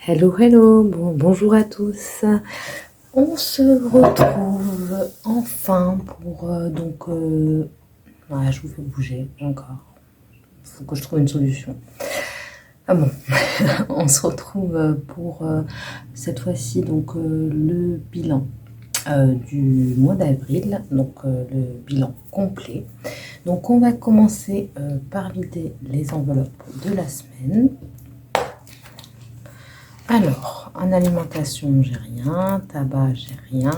Hello, hello, bonjour à tous. On se retrouve enfin pour voilà, je vous fais bouger encore. Il faut que je trouve une solution. Ah bon, on se retrouve pour cette fois-ci le bilan du mois d'avril, le bilan complet. Donc on va commencer par vider les enveloppes de la semaine. Alors, en alimentation, j'ai rien. Tabac, j'ai rien.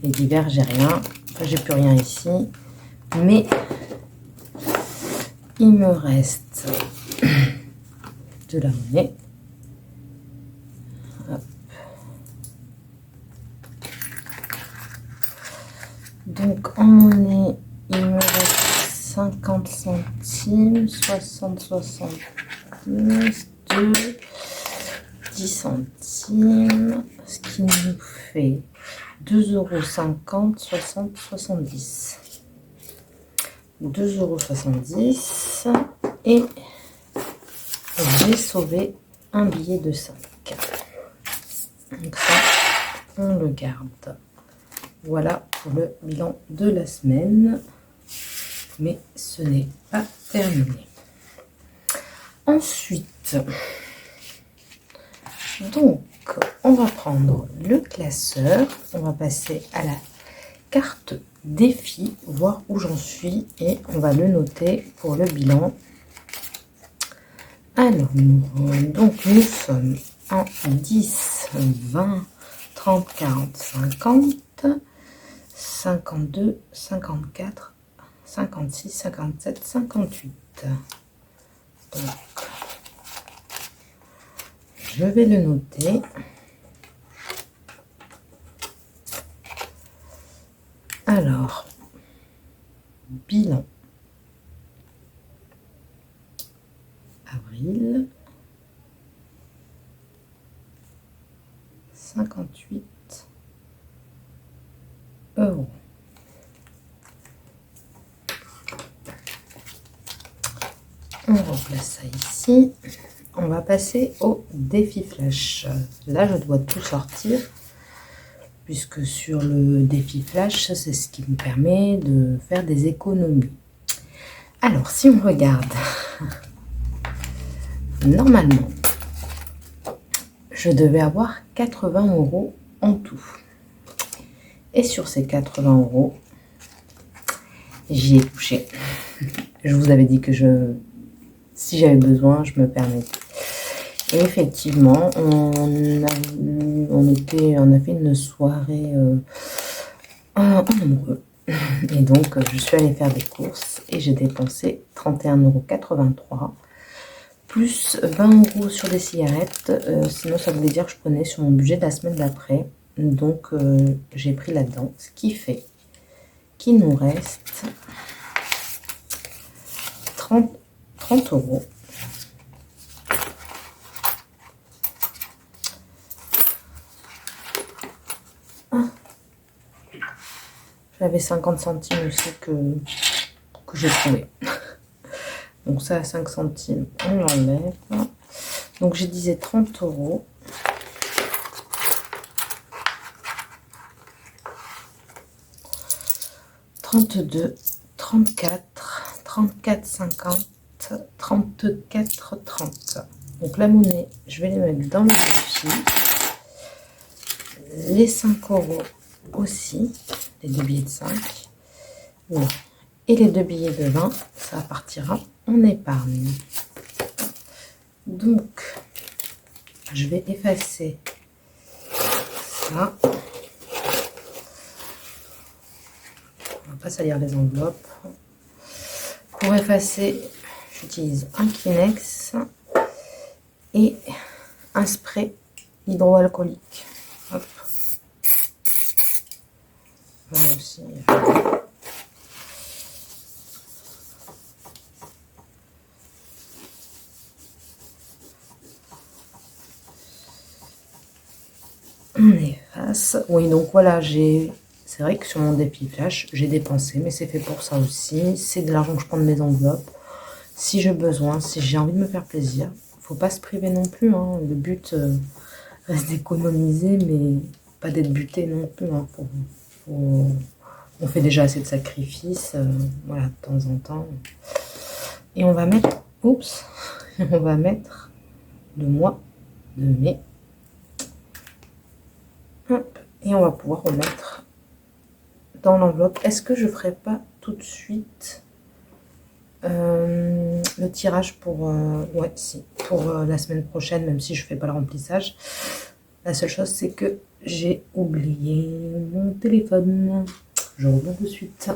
Et divers, j'ai rien. Enfin, j'ai plus rien ici. Mais il me reste de la monnaie. Hop. Donc, en monnaie, il me reste 50 centimes, 60, 70, 2, 10 centimes, ce qui nous fait 2,50 €, 60, 70. 2,70 € et j'ai sauvé un billet de 5. Donc ça, on le garde. Voilà pour le bilan de la semaine. Mais ce n'est pas terminé. Ensuite, donc, on va prendre le classeur. On va passer à la carte défi, voir où j'en suis et on va le noter pour le bilan. Alors, donc nous sommes en 10, 20, 30, 40, 50, 52, 54, 56, 57, 58. Donc, je vais le noter. Alors, bilan avril, 58 €. On replace ça ici. On va passer au défi flash. Là, je dois tout sortir puisque sur le défi flash, c'est ce qui me permet de faire des économies. Alors, si on regarde, normalement, je devais avoir 80 € en tout. Et sur ces 80 €, j'y ai touché. Je vous avais dit que si j'avais besoin, je me permettais. Et effectivement, on a fait une soirée en amoureux. Et donc, je suis allée faire des courses et j'ai dépensé 31,83 € plus 20 € sur des cigarettes. Sinon, ça voulait dire que je prenais sur mon budget de la semaine d'après. Donc, j'ai pris là-dedans, ce qui fait qu'il nous reste 30 €. J'avais 50 centimes aussi que j'ai trouvé. Donc ça à 5 centimes, on l'enlève. Donc je disais 30 €. « 32, 34, 34, 50, 34, 30. Donc la monnaie, je vais les mettre dans le défi. Les 5 € aussi, les 2 billets de 5. Oui. Et les 2 billets de 20, ça partira en épargne. Donc, je vais effacer ça. On va pas salir les enveloppes. Pour effacer, j'utilise un Kleenex et un spray hydroalcoolique. Hop. Voilà aussi. On efface. Oui, donc voilà, c'est vrai que sur mon défi flash, j'ai dépensé, mais c'est fait pour ça aussi. C'est de l'argent que je prends de mes enveloppes. Si j'ai besoin, si j'ai envie de me faire plaisir, faut pas se priver non plus. Hein. Le but, reste d'économiser, mais pas d'être buté non plus. Hein. On fait déjà assez de sacrifices, voilà, de temps en temps. Et on va mettre, oups, on va mettre le mois de mai. Hop, et on va pouvoir remettre dans l'enveloppe. Est-ce que je ferai pas tout de suite le tirage pour ouais, si, pour la semaine prochaine, même si je fais pas le remplissage. La seule chose, c'est que j'ai oublié mon téléphone. Je reviens de suite.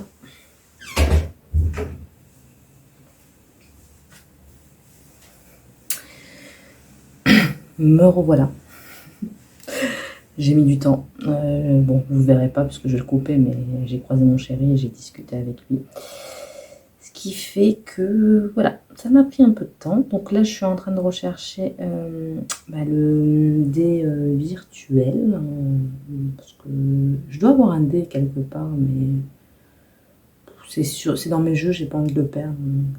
Me revoilà. J'ai mis du temps. Bon, vous ne verrez pas parce que je vais le couper, mais j'ai croisé mon chéri et j'ai discuté avec lui. Ce qui fait que, voilà, ça m'a pris un peu de temps. Donc là, je suis en train de rechercher le dé virtuel. Parce que je dois avoir un dé quelque part, mais c'est sûr, c'est dans mes jeux, j'ai pas envie de le perdre. Donc,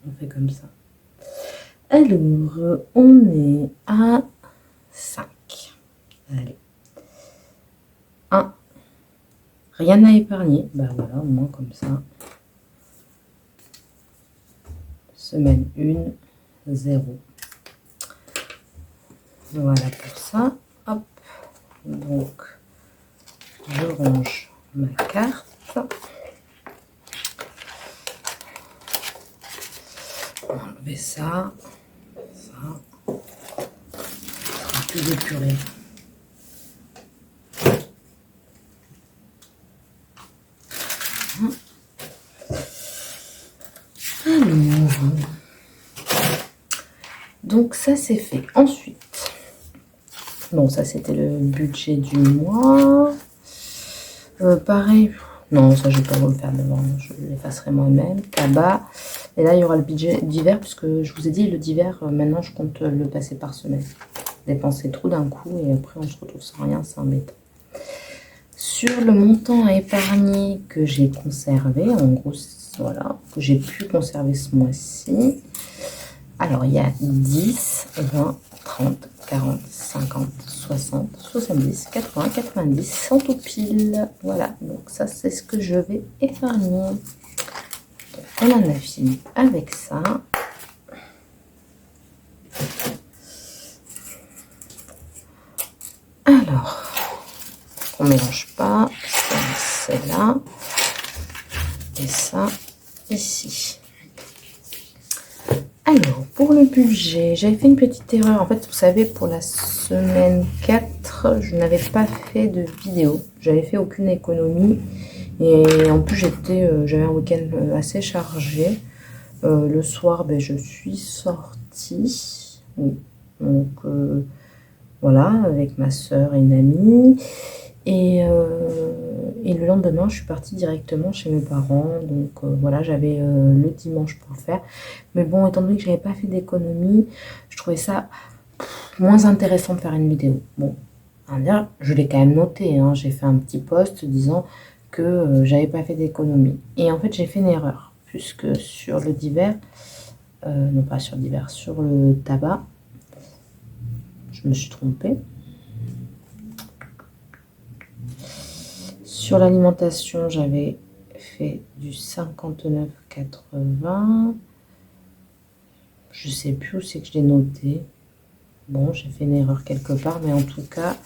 on fait comme ça. Alors, on est à 5. Allez. 1. Rien à épargner. Bah voilà, au moins comme ça. Semaine 1, 0. Voilà pour ça. Hop. Donc, je range ma carte. On va enlever ça. Ça. Plus épuré. Alors, donc ça c'est fait. Ensuite, bon ça c'était le budget du mois. Pareil, non ça je vais pas vous le faire devant, je l'effacerai moi-même. Tabac. Et là il y aura le budget d'hiver puisque je vous ai dit le d'hiver, maintenant je compte le passer par semaine. Dépenser trop d'un coup et après on se retrouve sans rien, c'est embêtant. Sur le montant à épargner que j'ai conservé, en gros, voilà, que j'ai pu conserver ce mois-ci. Alors, il y a 10, 20, 30, 40, 50, 60, 70, 80, 90, 100 tout pile. Voilà, donc ça, c'est ce que je vais épargner. Donc, on en a fini avec ça. Alors, on mélange pas, c'est là et ça ici. Alors pour le budget, j'avais fait une petite erreur. En fait, vous savez, pour la semaine 4, je n'avais pas fait de vidéo. J'avais fait aucune économie et en plus j'avais un week-end assez chargé. Le soir, je suis sortie. Oui. Donc voilà, avec ma soeur et une amie. Et le lendemain, je suis partie directement chez mes parents. Donc voilà, j'avais le dimanche pour le faire. Mais bon, étant donné que je n'avais pas fait d'économie, je trouvais ça moins intéressant de faire une vidéo. Bon, je l'ai quand même noté. Hein, j'ai fait un petit post disant que j'avais pas fait d'économie. Et en fait, j'ai fait une erreur. Puisque sur le divers, non pas sur le divers, sur le tabac, je me suis trompée. Sur l'alimentation, j'avais fait du 59,80. Je sais plus où c'est que je l'ai noté. Bon, j'ai fait une erreur quelque part, mais en tout cas,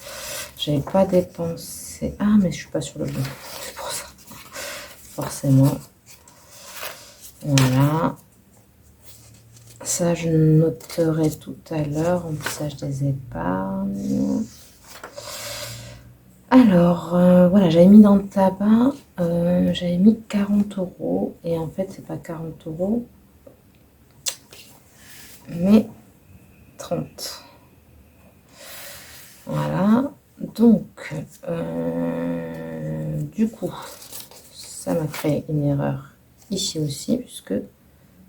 j'avais pas dépensé. Ah, mais je suis pas sur le bon. C'est pour ça. Forcément. Voilà. Ça, je noterai tout à l'heure. Remplissage des épargnes. Alors, voilà, j'avais mis dans le tabac, j'avais mis 40 €. Et en fait, c'est pas 40 €, mais 30. Voilà. Donc, du coup, ça m'a créé une erreur ici aussi, puisque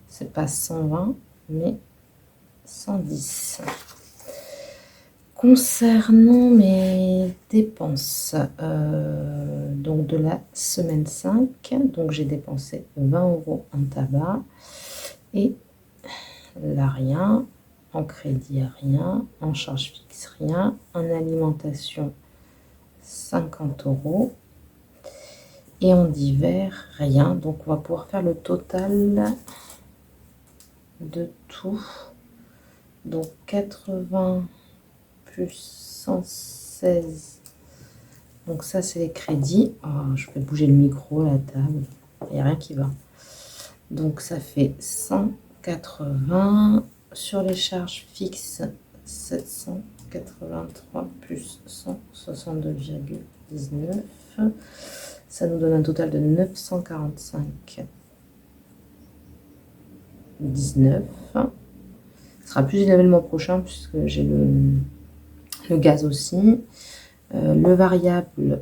c'est pas 120, mais 110. Concernant mes dépenses, donc de la semaine 5, donc j'ai dépensé 20 € en tabac et là rien. En crédit, rien. En charge fixe, rien. En alimentation, 50 €. Et en divers, rien. Donc, on va pouvoir faire le total de tout. Donc, 80 plus 116. Donc, ça, c'est les crédits. Oh, je vais bouger le micro, la table. Il n'y a rien qui va. Donc, ça fait 180. Sur les charges fixes, 783 plus 162,19. Ça nous donne un total de 945,19. Ce sera plus élevé le mois prochain puisque j'ai le gaz aussi. Le variable,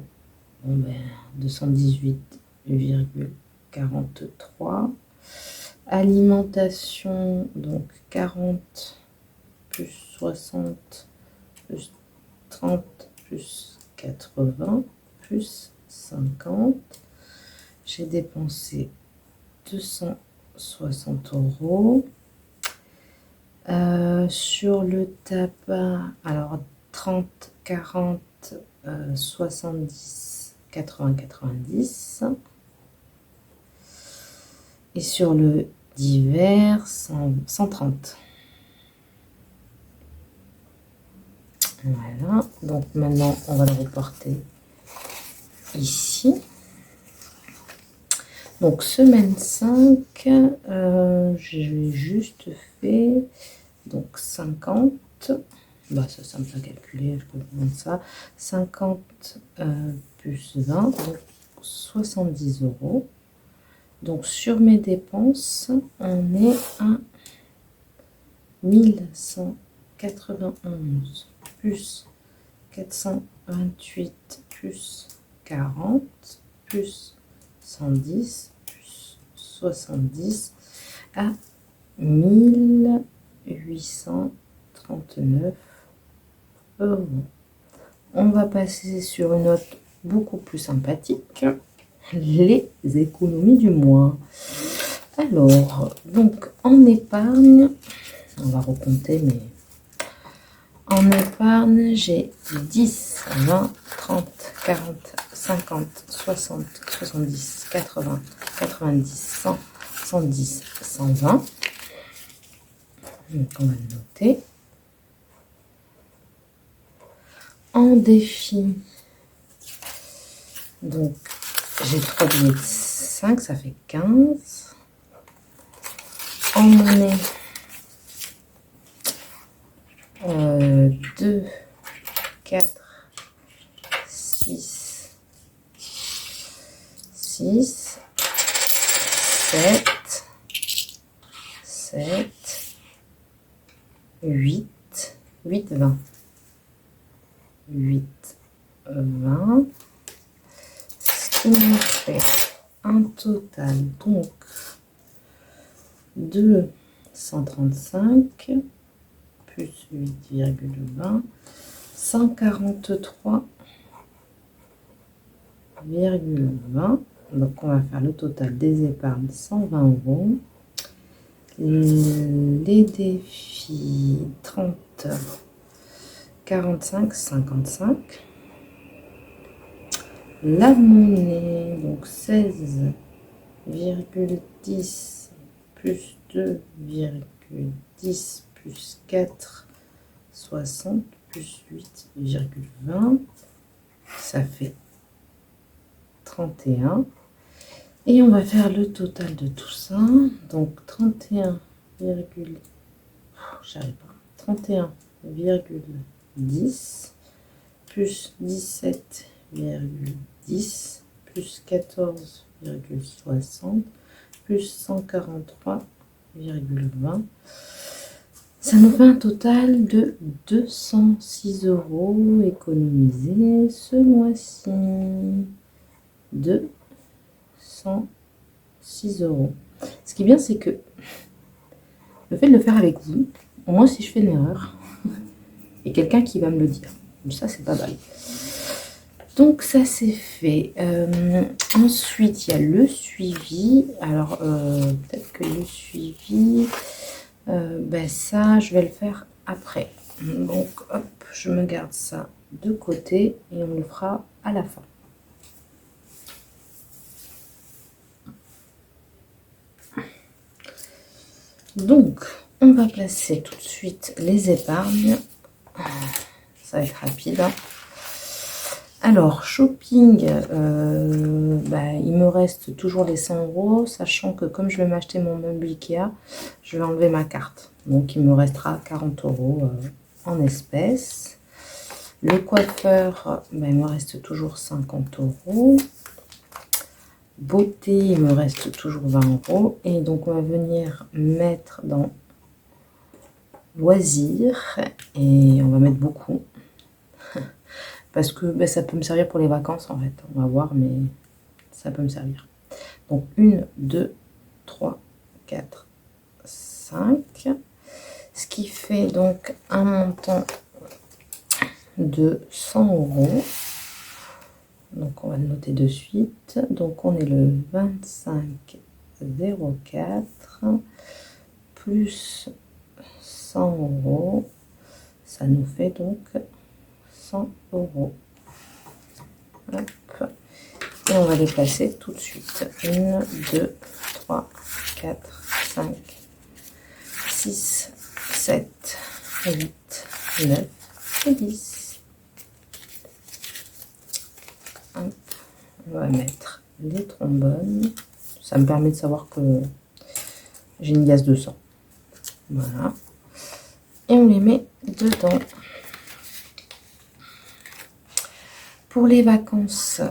bon ben, 218,43. Alimentation, donc 40 plus 60 plus 30 plus 80 plus 50. J'ai dépensé 260 €. Sur le tabac, alors 30, 40, 70, 80, 90. Et sur le divers, 130. Voilà, donc maintenant on va le reporter ici. Donc semaine 5, j'ai juste fait donc 50. Bah ça simple à calculer, je peux vous montrer ça. 50 plus 20, donc 70 €. Donc sur mes dépenses, on est à 1191 plus 428 plus 40 plus 110 plus 70 à 1839 €. On va passer sur une note beaucoup plus sympathique. Les économies du mois. Alors, donc en épargne, on va recompter, mais en épargne, j'ai 10, 20, 30, 40, 50, 60, 70, 80, 90, 100, 110, 120. Donc on va le noter. En défi, donc j'ai 3 billets de 5, ça fait 15. En monnaie, 2, 4, 6, 6, 7, 7, 8, 8, 20. 8, 20. Ce qui nous fait un total, donc, de 135 plus 8,20, 143,20. Donc, on va faire le total des épargnes, 120 €. Les défis, 30, 45, 55. La monnaie, donc 16,10 plus 2,10 plus 4, 60 plus 8,20. Ça fait 31. Et on va faire le total de tout ça. Donc 31, j'arrive pas. 31,10 plus 17,10 plus 14,60 plus 143,20. Ça nous fait un total de 206 € économisés ce mois-ci. 206 €. Ce qui est bien, c'est que le fait de le faire avec vous, au moins si je fais une erreur, il y a quelqu'un qui va me le dire. Ça, c'est pas mal. Donc, ça, c'est fait. Ensuite, il y a le suivi. Alors, peut-être que le suivi, Ben ça, je vais le faire après. Donc, hop, je me garde ça de côté et on le fera à la fin. Donc, on va placer tout de suite les épargnes. Ça va être rapide. Hein. Alors, shopping, il me reste toujours les 100 €, sachant que comme je vais m'acheter mon meuble Ikea, je vais enlever ma carte. Donc, il me restera 40 € en espèces. Le coiffeur, il me reste toujours 50 €. Beauté, il me reste toujours 20 €. Et donc, on va venir mettre dans loisirs. Et on va mettre beaucoup. Parce que ça peut me servir pour les vacances, en fait. On va voir, mais ça peut me servir. Donc, 1, 2, 3, 4, 5. Ce qui fait donc un montant de 100 €. Donc, on va le noter de suite. Donc, on est le 25,04 plus 100 €. Ça nous fait donc 100 €. Hop. Et on va les placer tout de suite. 1, 2, 3, 4, 5, 6, 7, 8, 9 et 10. Hop. On va mettre les trombones. Ça me permet de savoir que j'ai une gaz de sang. Voilà. Et on les met dedans. Pour les vacances,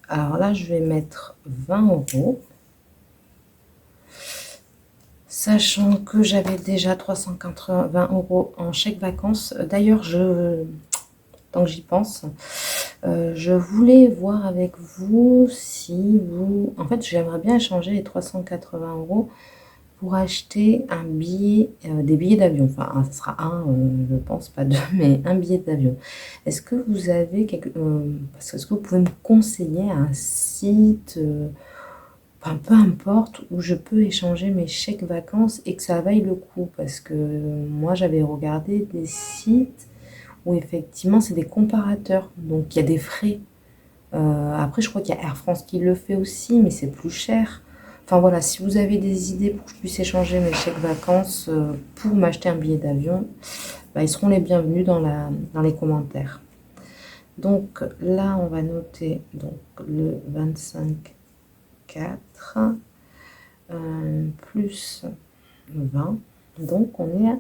alors là, je vais mettre 20 €. Sachant que j'avais déjà 380 € en chèque vacances. D'ailleurs, tant que j'y pense, je voulais voir avec vous si vous... En fait, j'aimerais bien échanger les 380 € pour acheter un billet, des billets d'avion. Enfin, ça sera un, je pense, pas deux, mais un billet d'avion. Est-ce que vous avez est-ce que vous pouvez me conseiller un site, enfin, peu importe, où je peux échanger mes chèques vacances et que ça vaille le coup? Parce que moi, j'avais regardé des sites où effectivement, c'est des comparateurs. Donc, il y a des frais. Après, je crois qu'il y a Air France qui le fait aussi, mais c'est plus cher. Enfin voilà, si vous avez des idées pour que je puisse échanger mes chèques vacances pour m'acheter un billet d'avion, ils seront les bienvenus dans les commentaires. Donc là, on va noter donc, le 25,4 plus 20. Donc on est à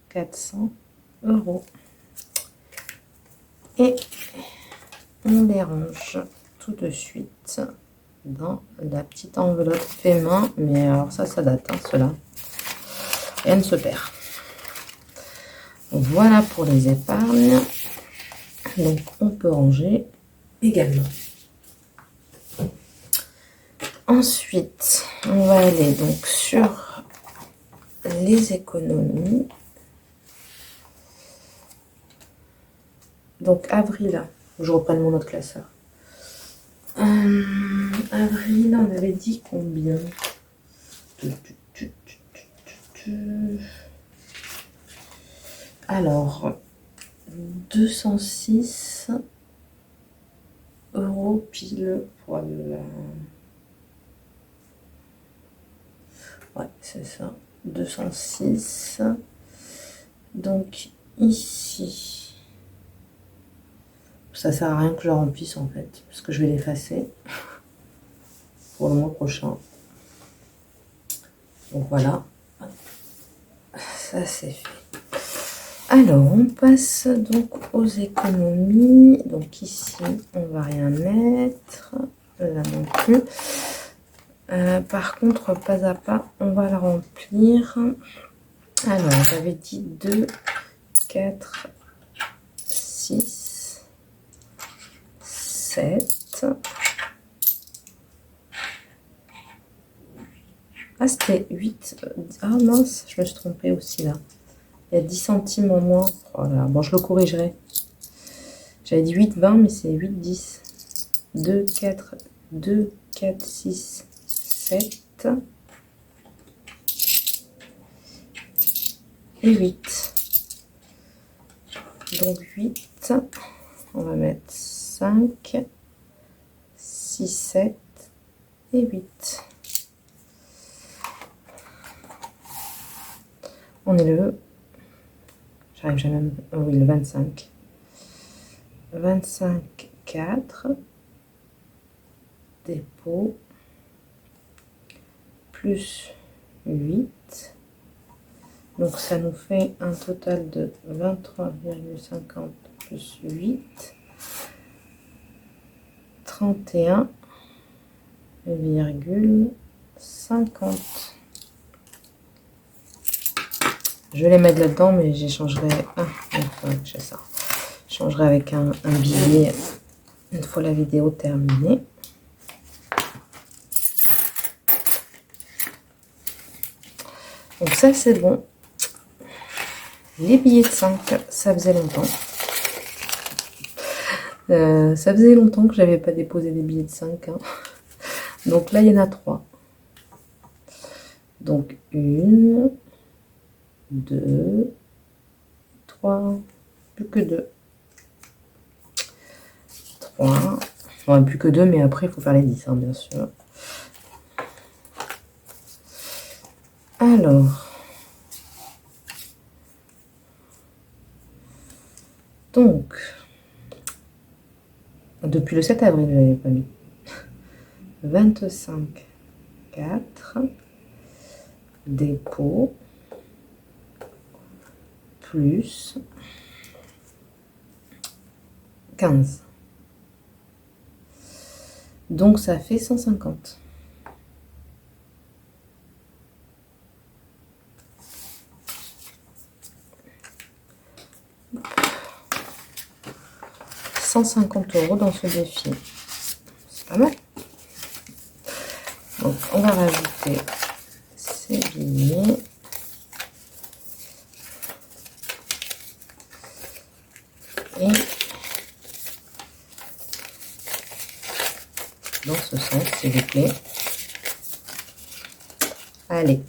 400 €. Et on les range tout de suite dans la petite enveloppe fait main, mais alors ça date, hein, cela. Rien ne se perd. Voilà pour les épargnes. Donc on peut ranger également. Ensuite, on va aller donc sur les économies. Donc avril, je reprenne mon autre classeur. Avril, on avait dit combien? Alors, 206 € pile poil. Ouais, c'est ça. 206. Donc, ici, ça sert à rien que je le remplisse en fait, parce que je vais l'effacer pour le mois prochain. Donc voilà, ça c'est fait. Alors, on passe donc aux économies. Donc ici, on va rien mettre, là non plus. Par contre, pas à pas, on va la remplir. Alors, j'avais dit 2, 4, 6, 7. Ah, c'était 8. Ah mince, je me suis trompée aussi là. Il y a 10 centimes en moins. Oh là, bon, je le corrigerai. J'avais dit 8, 20, mais c'est 8, 10. 2, 4, 6, 7. et 8. Donc 8, on va mettre 5, 6, 7 et 8. On est le... J'arrive jamais... oui, le 25. 25, 4. Dépôt. Plus 8. Donc ça nous fait un total de 23,50 plus 8. 31,50. Je vais les mettre là-dedans, mais j'échangerai. Ah, il faudrait que j'ai ça. Je changerai avec un billet une fois la vidéo terminée. Donc ça c'est bon. Les billets de 5, ça faisait longtemps. Ça faisait longtemps que j'avais pas déposé des billets de 5. Hein. Donc là il y en a 3. Donc 1, 2, 3, plus que 2. 3. Enfin, plus que 2, mais après il faut faire les 10, hein, bien sûr. Alors. Donc. Depuis le 7 avril, je n'avais pas mis. 25, 4. Dépôt. Plus 15. Donc ça fait 150. €150 dans ce défi. C'est pas mal. Donc on va rajouter ces billets. Et dans ce sens, s'il vous plaît. Allez.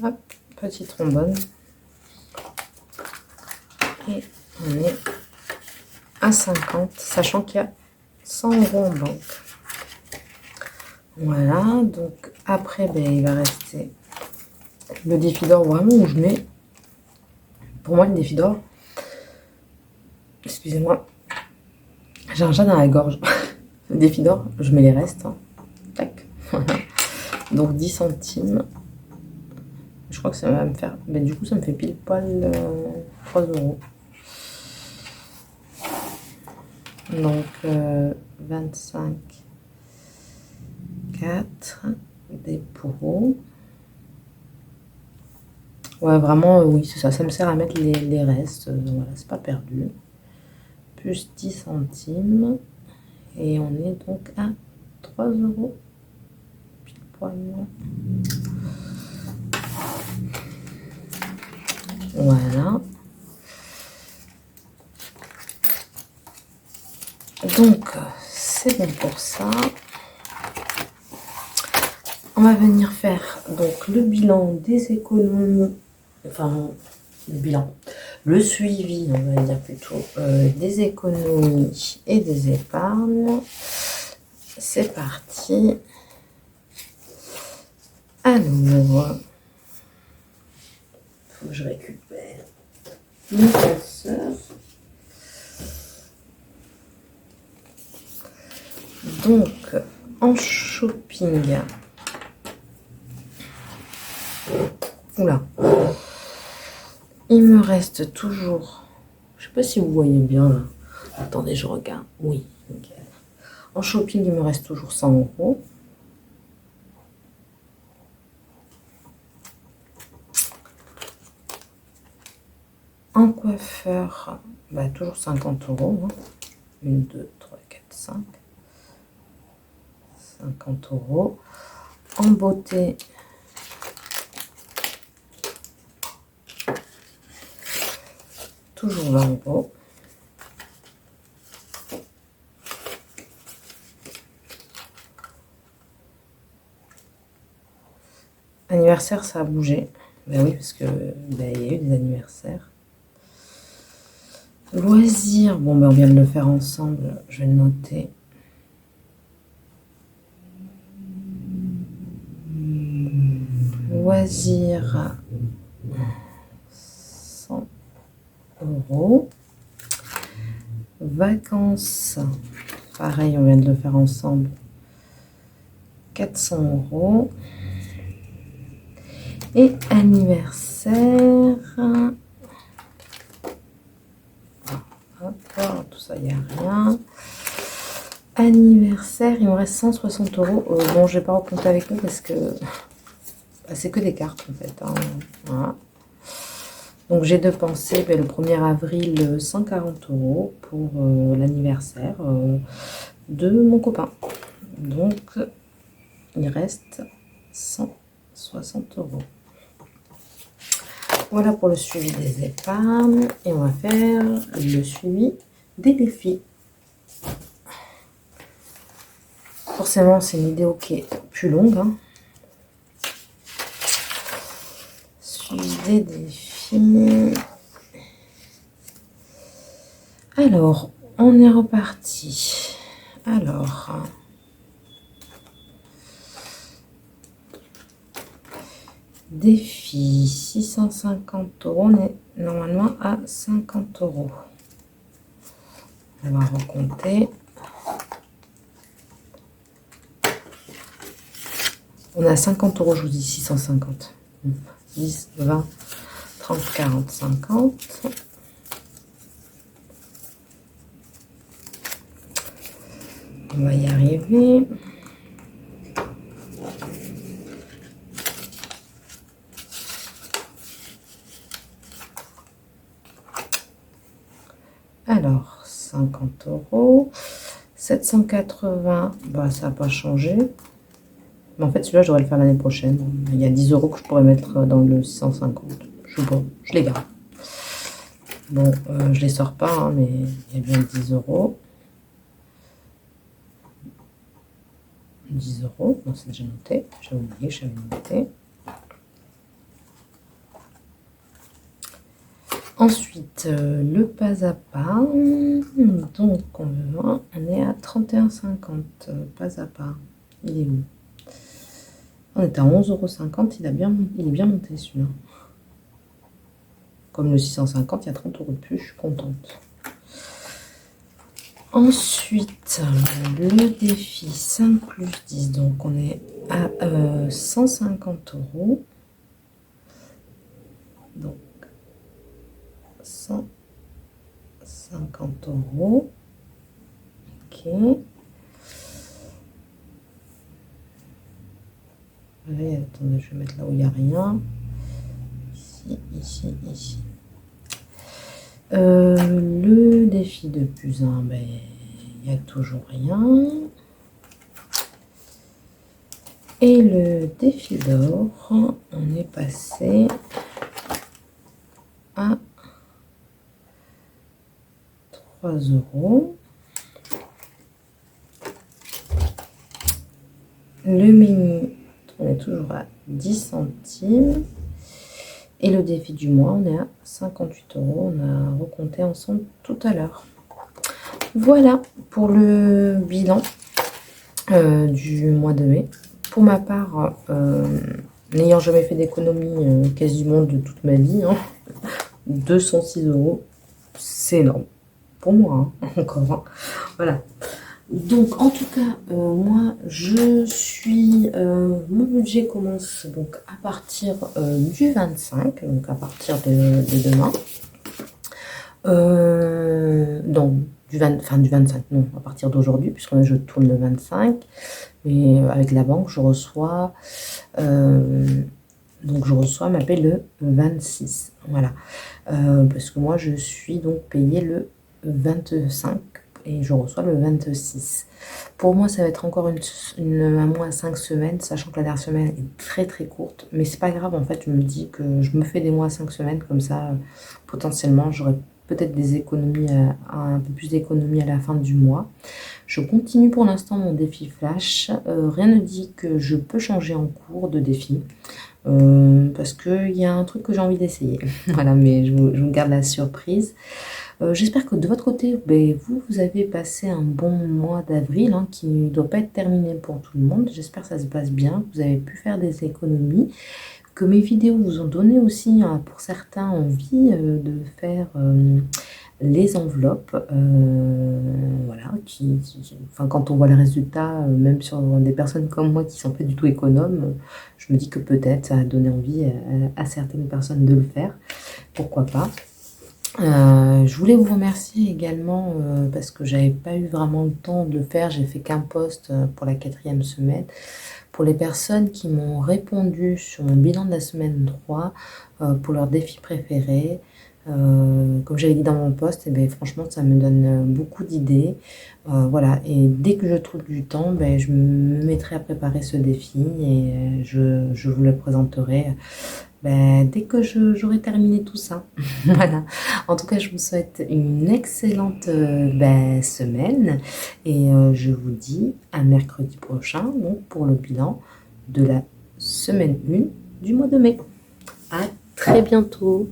Hop, petit trombone. Et on est à 50, sachant qu'il y a 100 € en banque. Voilà, donc après, ben, il va rester le défi d'or vraiment où je mets... Pour moi, le défi d'or, excusez-moi, j'ai un chat dans la gorge. Le défi d'or, je mets les restes. Hein. Tac. Donc 10 centimes. Je crois que ça va me faire... Ben, du coup, ça me fait pile poil 3 €. Donc 25, 4, dépôt. Ouais, vraiment, oui, c'est ça. Ça me sert à mettre les restes. Voilà, c'est pas perdu. Plus 10 centimes. Et on est donc à 3 €. Pile poil. Voilà. Donc, c'est bon pour ça. On va venir faire donc le bilan des économies, enfin le bilan, le suivi, on va dire plutôt, des économies et des épargnes. C'est parti. Alors, faut que je récupère mon classeur. Donc, en shopping, oula, il me reste toujours, je sais pas si vous voyez bien là, attendez, je regarde, oui, nickel. En shopping, il me reste toujours 100 €. En coiffeur, bah, toujours 50 €. Hein. 1, 2, 3, 4, 5. 50 €. En beauté, toujours 20 €. anniversaire, ça a bougé. Ben oui, parce que ben, il y a eu des anniversaires. Loisirs, bon, ben on vient de le faire ensemble. Je vais le noter. Loisirs, 100 €. Vacances, pareil, on vient de le faire ensemble. 400 €. Et anniversaire. Hop, tout ça, il n'y a rien. Anniversaire, il me reste 160 €. Bon, je vais pas recompter avec nous parce que bah, c'est que des cartes en fait. Hein. Voilà. Donc j'ai dépensé le 1er avril 140 € pour l'anniversaire de mon copain. Donc il reste 160 €. Voilà pour le suivi des épargnes. Et on va faire le suivi des défis. Forcément, c'est une vidéo qui est plus longue. Hein. Suivi des défis. Alors, on est reparti. Alors... Défi 650 €, on est normalement à 50 €. On va recompter. On a 50 €, je vous dis 650. 10, 20, 30, 40, 50. On va y arriver. Alors, 50 €. 780, bah, ça n'a pas changé. Mais en fait, celui-là, j'aurais le faire l'année prochaine. Il y a 10 € que je pourrais mettre dans le 650. Je sais pas, je les garde. Bon, je les sors pas, hein, mais il y a bien 10 €. 10 €, bon, c'est déjà noté. J'ai oublié, j'avais noté. Ensuite, le pas à pas. Donc, on est à 31,50 pas à pas. Il est où? On est à 11,50 €. Il est bien monté celui-là. Comme le 650, il y a 30 € de plus. Je suis contente. Ensuite, le défi 5 plus 10. Donc, on est à 150 €. Donc, 150 €. Ok. Allez, attendez, je vais mettre là où il n'y a rien. Ici, ici, ici. Le défi de plus 1, ben, il n'y a toujours rien. Et le défi d'or, on est passé à 3 €. Le menu, on est toujours à 10 centimes. Et le défi du mois, on est à 58 €. On a recompté ensemble tout à l'heure. Voilà pour le bilan du mois de mai. Pour ma part, n'ayant jamais fait d'économie quasiment de toute ma vie, hein, 206 €, c'est énorme. Pour moi, hein, encore. Hein. Voilà. Donc, en tout cas, moi, je suis... mon budget commence donc à partir du 25, donc à partir de demain. Donc, du 25, non, à partir d'aujourd'hui, puisque je tourne le 25. Mais avec la banque, je reçois... donc, je reçois ma paie le 26. Voilà. Parce que moi, je suis donc payée le 25. Et je reçois le 26. Pour moi, ça va être encore un mois à 5 semaines, sachant que la dernière semaine est très très courte. Mais c'est pas grave, en fait, je me dis que je me fais des mois à 5 semaines, comme ça, potentiellement, j'aurai peut-être des économies, un peu plus d'économies à la fin du mois. Je continue pour l'instant mon défi flash. Rien ne dit que je peux changer en cours de défi. parce qu'il y a un truc que j'ai envie d'essayer. Voilà, mais je vous garde la surprise. J'espère que de votre côté, ben, vous avez passé un bon mois d'avril, hein, qui ne doit pas être terminé pour tout le monde. J'espère que ça se passe bien, que vous avez pu faire des économies, que mes vidéos vous ont donné aussi, hein, pour certains, envie de faire les enveloppes. Voilà, enfin, quand on voit le résultat, même sur des personnes comme moi qui sont pas du tout économes, je me dis que peut-être ça a donné envie à certaines personnes de le faire. Pourquoi pas. Je voulais vous remercier également parce que j'avais pas eu vraiment le temps de le faire. J'ai fait qu'un post pour la 4e semaine. Pour les personnes qui m'ont répondu sur mon bilan de la semaine 3 pour leur défi préféré. Comme j'avais dit dans mon post, eh ben, franchement, ça me donne beaucoup d'idées. Voilà, et dès que je trouve du temps, ben, je me mettrai à préparer ce défi et je vous le présenterai ben, dès que j'aurai terminé tout ça. Voilà. En tout cas, je vous souhaite une excellente ben, semaine et je vous dis à mercredi prochain donc pour le bilan de la semaine 1 du mois de mai. À très bientôt.